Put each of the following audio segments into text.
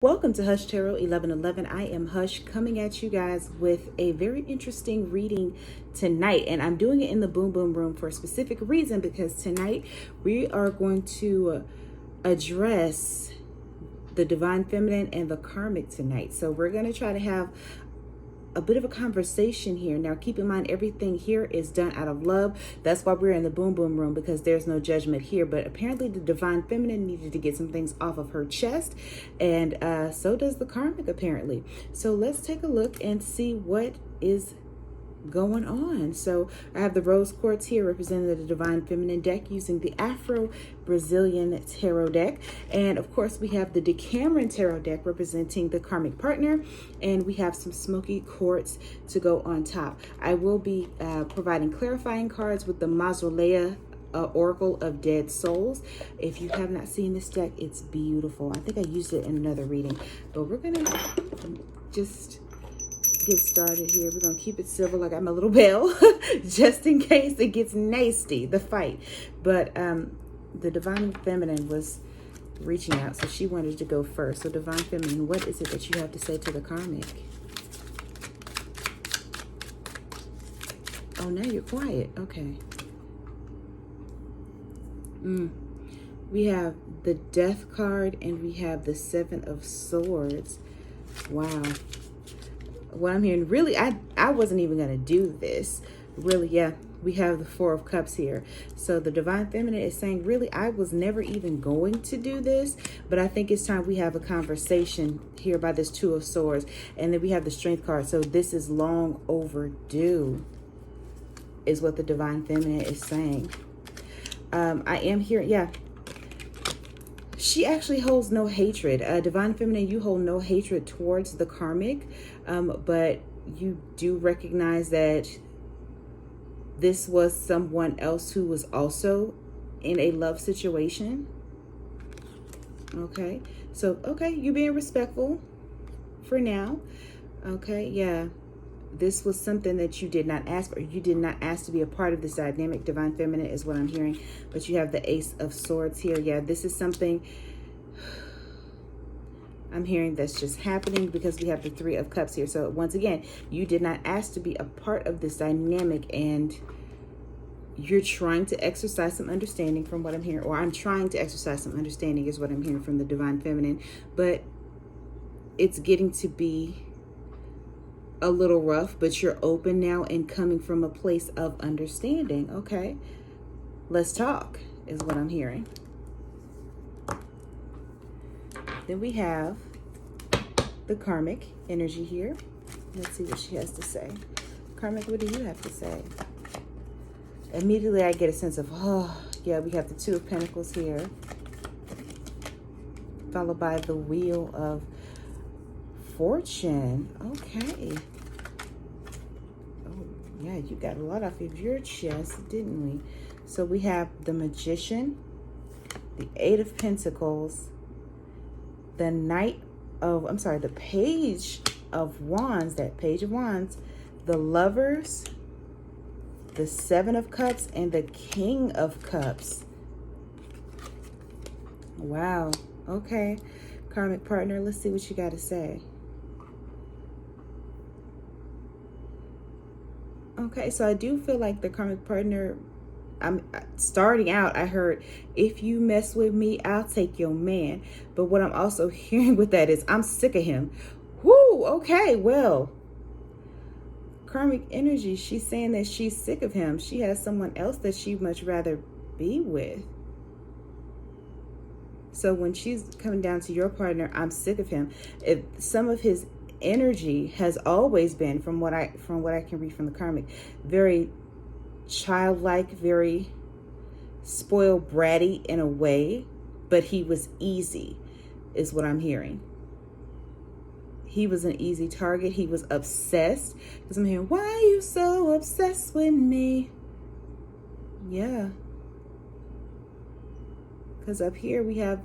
Welcome to HushTarot1111. I am Hush, coming at you guys with a very interesting reading tonight. And I'm doing it in the Boom Boom Room for a specific reason, because tonight we are going to address the Divine Feminine and the Karmic tonight. So we're going to try to have a bit of a conversation here. Now, keep in mind, everything here is done out of love. That's why we're in the Boom Boom Room, because there's no judgment here. But apparently the Divine Feminine needed to get some things off of her chest, and so does the Karmic, apparently. So let's take a look and see what is going on. So I have the rose quartz here representing the Divine Feminine deck using the Afro-Brazilian tarot deck, and of course we have the Decameron tarot deck representing the Karmic partner, and we have some smoky quartz to go on top. I will be providing clarifying cards with the Mausolea Oracle of Dead Souls. If you have not seen this deck, it's beautiful. I think I used it in another reading, but we're gonna just get started here. We're gonna keep it civil. I got my little bell just in case it gets nasty, the fight. But the Divine Feminine was reaching out, so she wanted to go first. So Divine Feminine, what is it that you have to say to the Karmic? Oh, now you're quiet. Okay. We have the Death card and we have the Seven of Swords. Wow. What I'm hearing, really, I wasn't even going to do this. Really, yeah, we have the Four of Cups here. So the Divine Feminine is saying, really, I was never even going to do this, but I think it's time we have a conversation here by this Two of Swords. And then we have the Strength card. So this is long overdue, is what the Divine Feminine is saying. I am hearing, yeah, she actually holds no hatred. Divine Feminine, you hold no hatred towards the Karmic, but you do recognize that this was someone else who was also in a love situation. Okay, so, okay, you're being respectful for now. Okay, yeah. This was something that you did not ask for. You did not ask to be a part of this dynamic. Divine Feminine is what I'm hearing. But you have the Ace of Swords here. Yeah, this is something I'm hearing that's just happening, because we have the Three of Cups here. So once again, you did not ask to be a part of this dynamic, and you're trying to exercise some understanding from what I'm hearing, or I'm trying to exercise some understanding is what I'm hearing from the Divine Feminine. But it's getting to be a little rough, but you're open now and coming from a place of understanding. Okay, let's talk is what I'm hearing. Then we have the Karmic energy here. Let's see what she has to say. Karmic, what do you have to say? Immediately I get a sense of, oh yeah, we have the Two of Pentacles here, followed by the Wheel of Fortune. Okay. Oh, yeah, you got a lot off of your chest, didn't we? So we have the Magician, the Eight of Pentacles, the Knight of, I'm sorry, the Page of Wands, that Page of Wands, the Lovers, the Seven of Cups, and the King of Cups. Wow. Okay. Karmic partner, let's see what you got to say. Okay, so I do feel like the Karmic partner, I'm starting out, I heard, if you mess with me, I'll take your man. But what I'm also hearing with that is, I'm sick of him. Whoo, okay, well, Karmic energy, she's saying that she's sick of him. She has someone else that she'd much rather be with. So when she's coming down to your partner, I'm sick of him. If some of his energy has always been, from what I can read from the Karmic, very childlike, very spoiled, bratty in a way, but he was easy, is what I'm hearing. He was an easy target. He was obsessed, because I'm hearing, why are you so obsessed with me? Yeah, because up here we have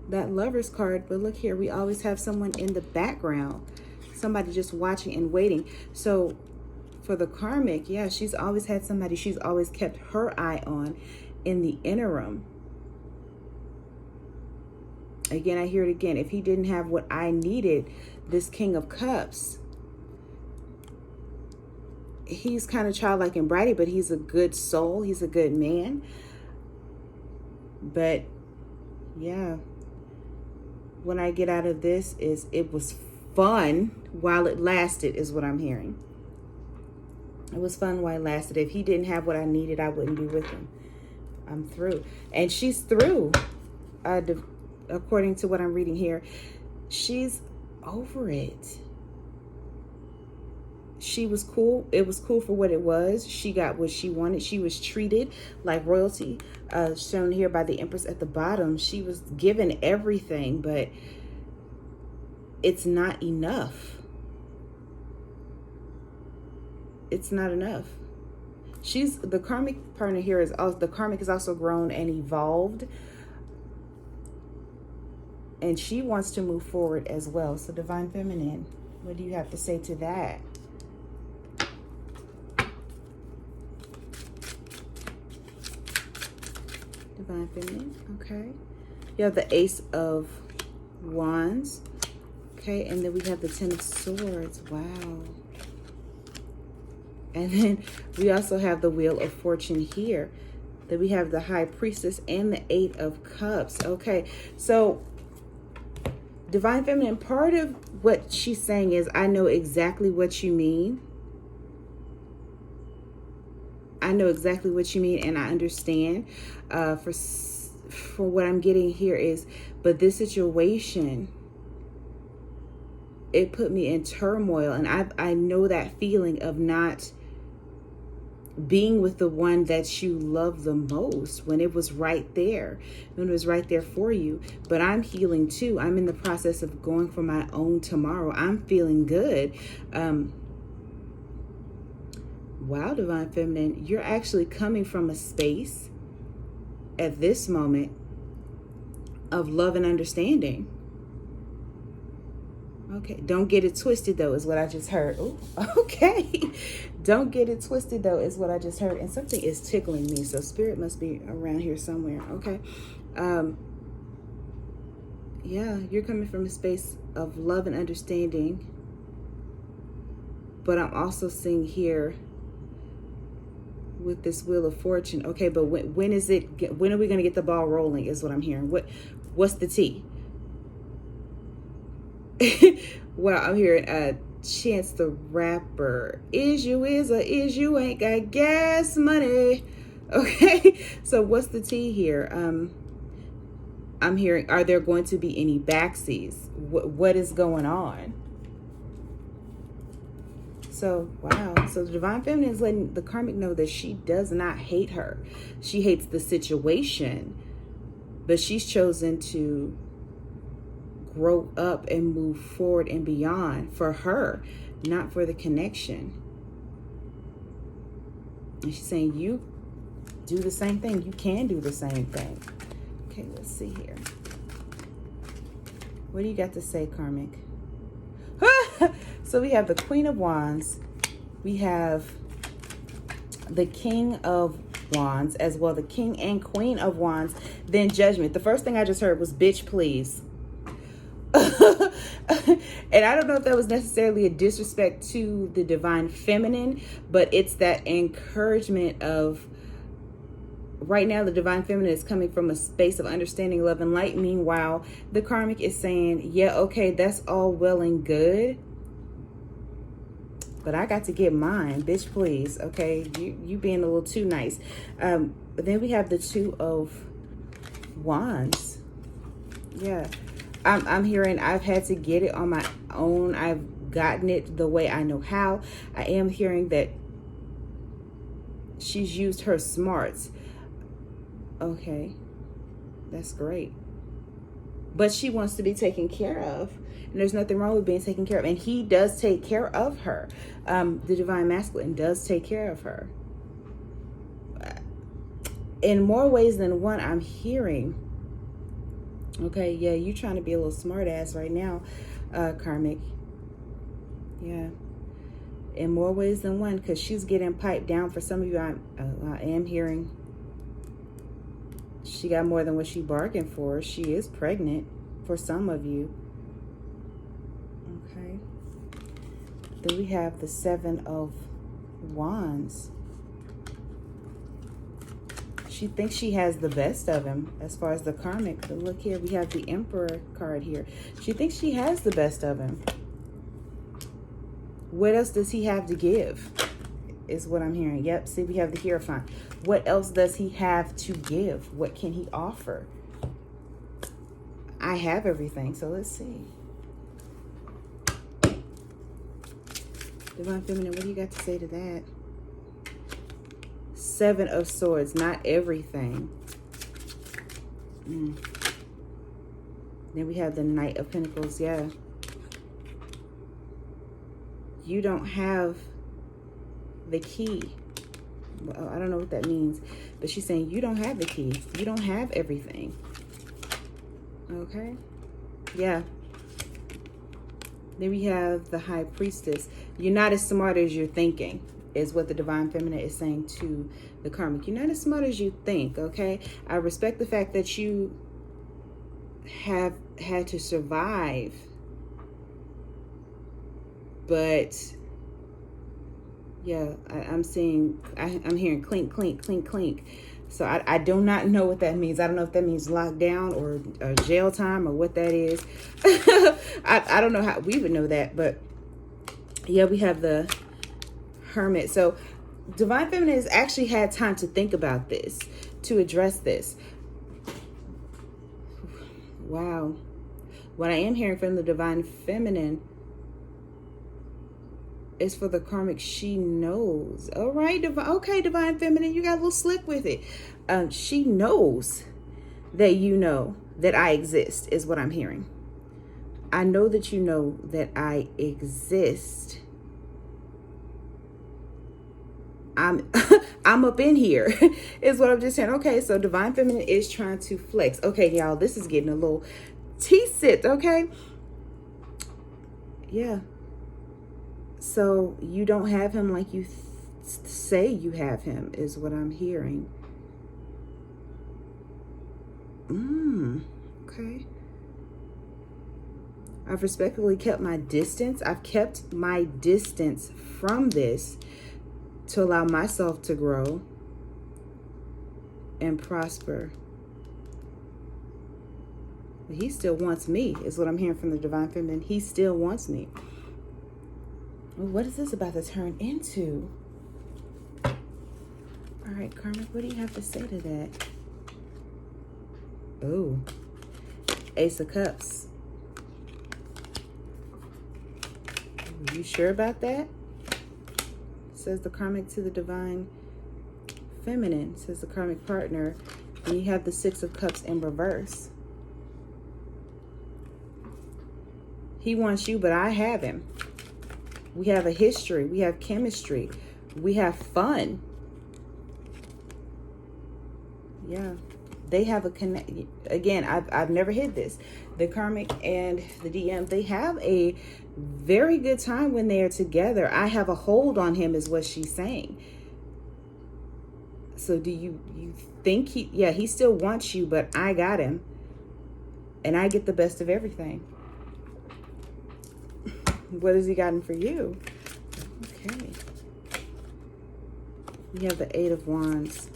that Lovers card, but look here, we always have someone in the background, somebody just watching and waiting. So for the Karmic, yeah, she's always had somebody she's always kept her eye on in the interim. Again, I hear it again. If he didn't have what I needed, this King of Cups, he's kind of childlike and bratty, but he's a good soul. He's a good man. But yeah, when I get out of this is it was fun while it lasted, is what I'm hearing. It was fun while it lasted. If he didn't have what I needed, I wouldn't be with him. I'm through. And she's through. According to what I'm reading here, she's over it. She was cool. It was cool for what it was. She got what she wanted. She was treated like royalty, shown here by the Empress at the bottom. She was given everything, but it's not enough. It's not enough. The karmic partner here is also, the karmic is also grown and evolved. And she wants to move forward as well. So Divine Feminine, what do you have to say to that? Divine Feminine, okay. You have the Ace of Wands. Okay, and then we have the Ten of Swords. Wow. And then we also have the Wheel of Fortune here. Then we have the High Priestess and the Eight of Cups. Okay, so Divine Feminine, part of what she's saying is, I know exactly what you mean. I know exactly what you mean, and I understand. For what I'm getting here is, but this situation, it put me in turmoil, and I know that feeling of not being with the one that you love the most when it was right there, when it was right there for you. But I'm healing too. I'm in the process of going for my own tomorrow. I'm feeling good. Wow, Divine Feminine, you're actually coming from a space at this moment of love and understanding. Okay, don't get it twisted though, is what I just heard. Ooh, okay. Don't get it twisted though, is what I just heard. And something is tickling me, so spirit must be around here somewhere. Okay. Yeah, you're coming from a space of love and understanding. But I'm also seeing here with this Wheel of Fortune. Okay, but when are we going to get the ball rolling, is what I'm hearing. What's the tea? Well, I'm hearing Chance the Rapper. Is you ain't got gas money. Okay, so what's the tea here? I'm hearing, are there going to be any backsies? What is going on? So, wow. So the Divine Feminine is letting the karmic know that she does not hate her. She hates the situation, but she's chosen to grow up and move forward and beyond for her, not for the connection. And she's saying, you do the same thing. You can do the same thing. Okay, let's see here. What do you got to say, karmic? So we have the Queen of Wands. We have the King of Wands as well, the King and Queen of Wands. Then Judgment. The first thing I just heard was, bitch, please. And I don't know if that was necessarily a disrespect to the Divine Feminine, but it's that encouragement of, right now the Divine Feminine is coming from a space of understanding, love, and light. Meanwhile, the karmic is saying, yeah, okay, that's all well and good, but I got to get mine, bitch, please. Okay, you being a little too nice. But then we have the Two of Wands. Yeah, I'm hearing I've had to get it on my own. I've gotten it the way I know how. I am hearing that she's used her smarts. Okay, that's great. But she wants to be taken care of. And there's nothing wrong with being taken care of. And he does take care of her. The Divine Masculine does take care of her. In more ways than one, I'm hearing. Okay, yeah, you trying to be a little smart ass right now, karmic. Yeah. In more ways than one, because she's getting piped down. For some of you, I am hearing she got more than what she bargained for. She is pregnant. for some of you. Okay. Then we have the Seven of Wands. She thinks she has the best of him as far as the karmic. But look here, we have the Emperor card here. She thinks she has the best of him. What else does he have to give? Is what I'm hearing. Yep, see, we have the Hierophant. What else does he have to give? What can he offer? I have everything, so let's see. Divine Feminine, what do you got to say to that? Seven of Swords, not everything. Then we have the Knight of Pentacles, yeah. You don't have the key. Well, I don't know what that means, but she's saying you don't have the key. You don't have everything. Okay? Yeah. Then we have the High Priestess. You're not as smart as you're thinking, is what the Divine Feminine is saying to the karmic. You're not as smart as you think, okay? I respect the fact that you have had to survive, but yeah, I'm hearing clink, clink, clink, clink. So I do not know what that means. I don't know if that means lockdown or jail time or what that is. I don't know how we would know that, but yeah, we have the Hermit. So Divine Feminine has actually had time to think about this, to address this. Wow. What I am hearing from the Divine Feminine is for the karmic, she knows. All right, okay, Divine Feminine, you got a little slick with it. She knows that you know that I exist, is what I'm hearing. I know that you know that I exist. I'm up in here, is what I'm just saying. Okay, so Divine Feminine is trying to flex. Okay, y'all, this is getting a little tea-sipped, okay? Yeah. So you don't have him like you say you have him, is what I'm hearing. Okay. I've respectfully kept my distance. I've kept my distance from this to allow myself to grow and prosper. But he still wants me, is what I'm hearing from the Divine Feminine. He still wants me. Well, what is this about to turn into? All right, karmic, what do you have to say to that? Oh, Ace of Cups. Are you sure about that? Says the karmic to the Divine Feminine, says the karmic partner. And you have the Six of Cups in reverse. He wants you, but I have him. We have a history. We have chemistry. We have fun. Yeah. They have a connect. Again, I've never hid this. The karmic and the DM, they have a very good time when they are together. I have a hold on him, is what she's saying. So do you think he still wants you, but I got him. And I get the best of everything. What has he gotten for you? Okay. We have the Eight of Wands,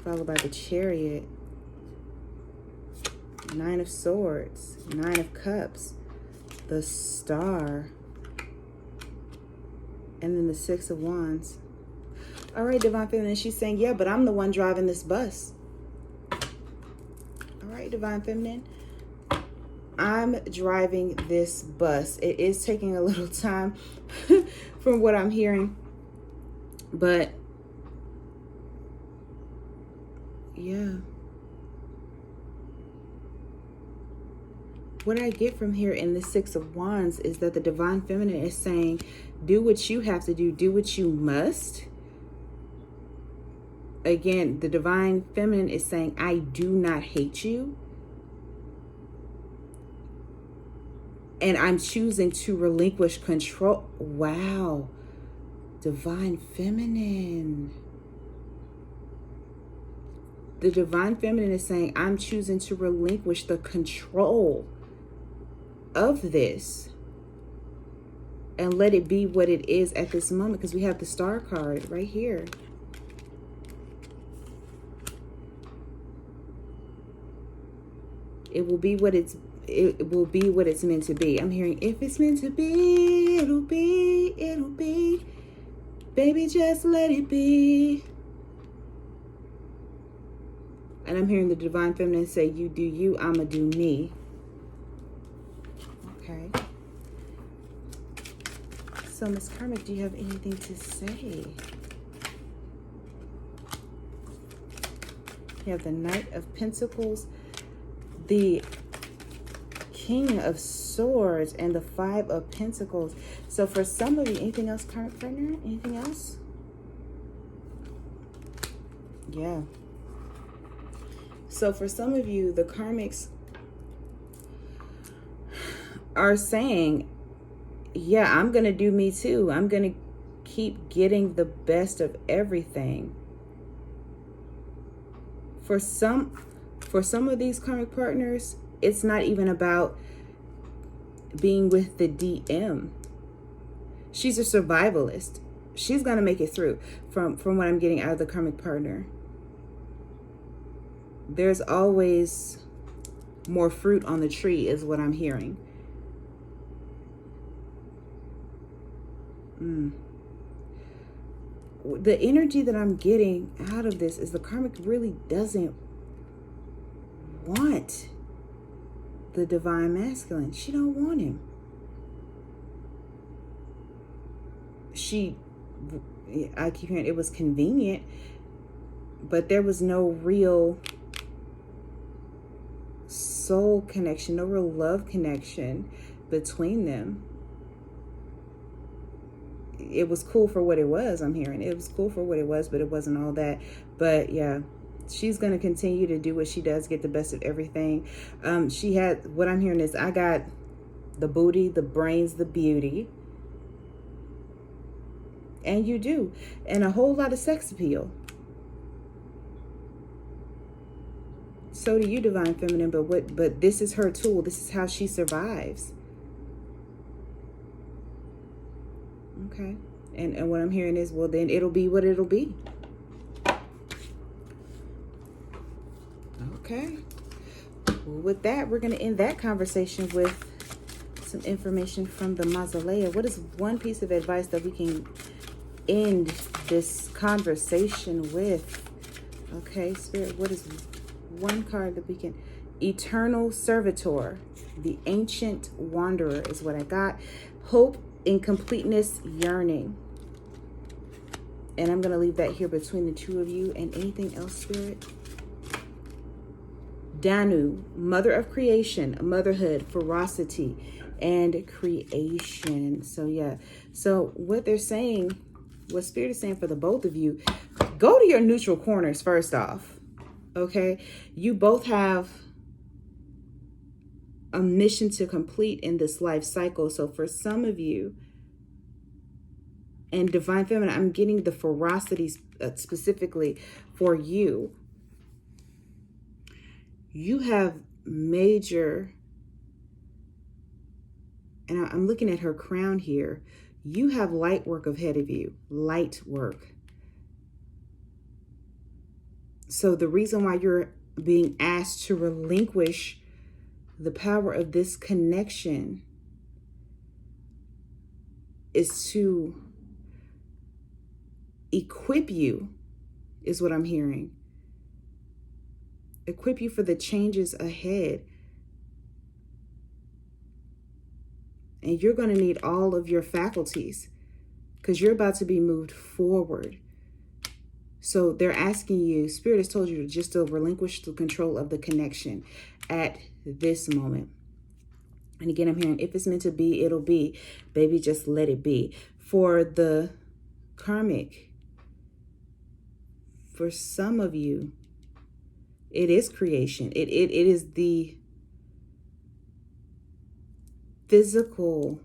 followed by the Chariot, Nine of Swords, Nine of Cups, the Star, and then the Six of Wands. All right, Divine Feminine, she's saying, yeah, but I'm the one driving this bus. All right, Divine Feminine, I'm driving this bus. It is taking a little time from what I'm hearing, but yeah. What I get from here in the Six of Wands is that the Divine Feminine is saying, do what you have to do what you must. Again, the Divine Feminine is saying, I do not hate you. And I'm choosing to relinquish control. Wow. Divine Feminine. The divine feminine is saying, I'm choosing to relinquish the control of this and let it be what it is at this moment, because we have the Star card right here. It will be what it's meant to be. I'm hearing, if it's meant to be, it'll be, it'll be. Baby, just let it be. And I'm hearing the divine feminine say, you do you, I'ma do me. Okay. So, Miss Karmic, do you have anything to say? You have the Knight of Pentacles, the King of Swords, and the Five of Pentacles. So for some of you, anything else, Karmic partner? Anything else? Yeah. So for some of you, the Karmics are saying, yeah, I'm going to do me too. I'm going to keep getting the best of everything. For some of these karmic partners, it's not even about being with the DM. She's a survivalist. She's going to make it through from what I'm getting out of the karmic partner. There's always more fruit on the tree is what I'm hearing. The energy that I'm getting out of this is the karmic really doesn't want the divine masculine. She don't want him. I keep hearing it was convenient, but there was no real soul connection, no real love connection between them. It was cool for what it was, I'm hearing. It was cool for what it was, but it wasn't all that. But yeah, she's going to continue to do what she does, get the best of everything. What I'm hearing is, I got the booty, the brains, the beauty. And you do. And a whole lot of sex appeal. So do you, divine feminine, but this is her tool. This is how she survives. Okay. And what I'm hearing is, well, then it'll be what it'll be. Okay. Well, with that, we're going to end that conversation with some information from the mausoleum. What is one piece of advice that we can end this conversation with? Okay, Spirit, what is one card that we can... Eternal Servitor, the Ancient Wanderer is what I got. Hope, incompleteness, yearning. And I'm going to leave that here between the two of you. And anything else, Spirit? Danu, Mother of Creation, Motherhood, Ferocity, and Creation. So yeah. So what they're saying, what Spirit is saying for the both of you, go to your neutral corners first off. Okay? You both have a mission to complete in this life cycle. So for some of you, and divine feminine, I'm getting the ferocity specifically for you. You have major, and I'm looking at her crown here. You have light work ahead of you, light work. So the reason why you're being asked to relinquish the power of this connection is to equip you, is what I'm hearing. Equip you for the changes ahead. And you're going to need all of your faculties because you're about to be moved forward. So they're asking you, Spirit has told you to relinquish the control of the connection at this moment. And again, I'm hearing, if it's meant to be, it'll be. Baby, just let it be. For the karmic, for some of you, it is creation. It is the physical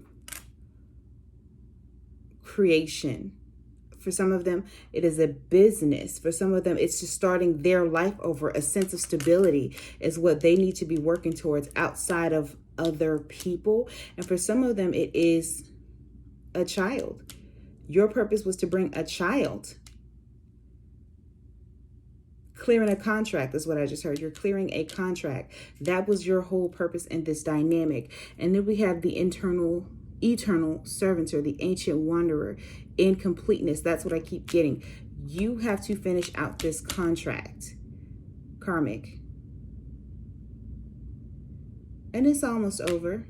creation For some of them, it is a business. For some of them, it's just starting their life over. A sense of stability is what they need to be working towards outside of other people. And for some of them, it is a child. Your purpose was to bring a child. Clearing a contract is what I just heard. You're clearing a contract. That was your whole purpose in this dynamic. And then we have the eternal servanter, the ancient wanderer, incompleteness. That's what I keep getting. You have to finish out this contract, karmic. And it's almost over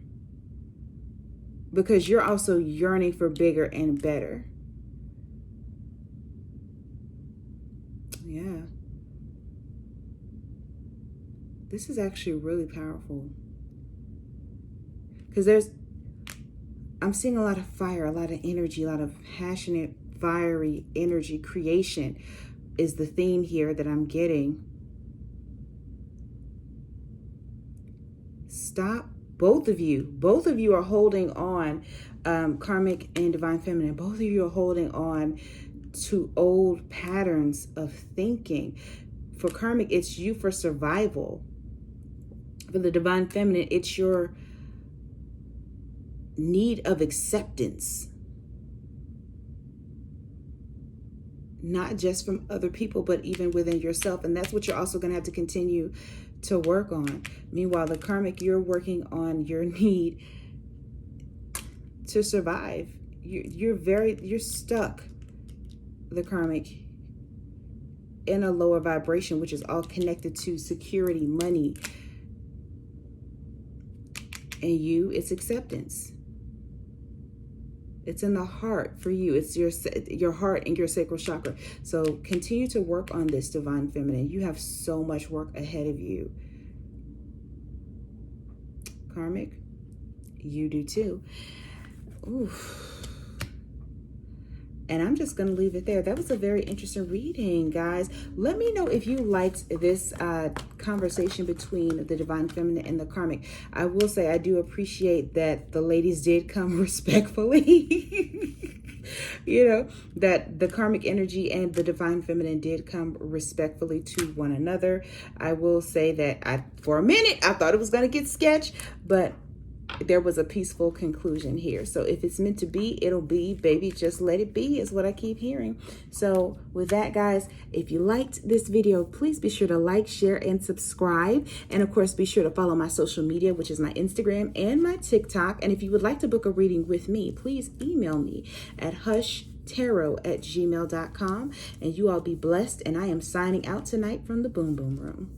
because you're also yearning for bigger and better. Yeah. This is actually really powerful because I'm seeing a lot of fire, a lot of energy, a lot of passionate, fiery energy. Creation is the theme here that I'm getting. Stop. Both of you are holding on, karmic and divine feminine. Both of you are holding on to old patterns of thinking. For karmic, it's you for survival. For the divine feminine, it's your need of acceptance. Not just from other people, but even within yourself. And that's what you're also going to have to continue to work on. Meanwhile, the karmic, you're working on your need to survive. You're stuck, the karmic, in a lower vibration, which is all connected to security, money. And you, it's acceptance. It's in the heart for you. It's your heart and your sacral chakra. So continue to work on this, divine feminine. You have so much work ahead of you. Karmic, you do too. Oof. And I'm just going to leave it there. That was a very interesting reading, guys. Let me know if you liked this conversation between the divine feminine and the karmic. I will say I do appreciate that the ladies did come respectfully. You know, that the karmic energy and the divine feminine did come respectfully to one another. I will say that for a minute, I thought it was going to get sketch, but there was a peaceful conclusion here. So if it's meant to be, it'll be, baby. Just let it be is what I keep hearing. So with that, guys, if you liked this video, please be sure to like, share, and subscribe. And of course, be sure to follow my social media, which is my Instagram and my TikTok. And if you would like to book a reading with me, please email me at hushtarot@gmail.com. And you all be blessed. And I am signing out tonight from the Boom Boom Room.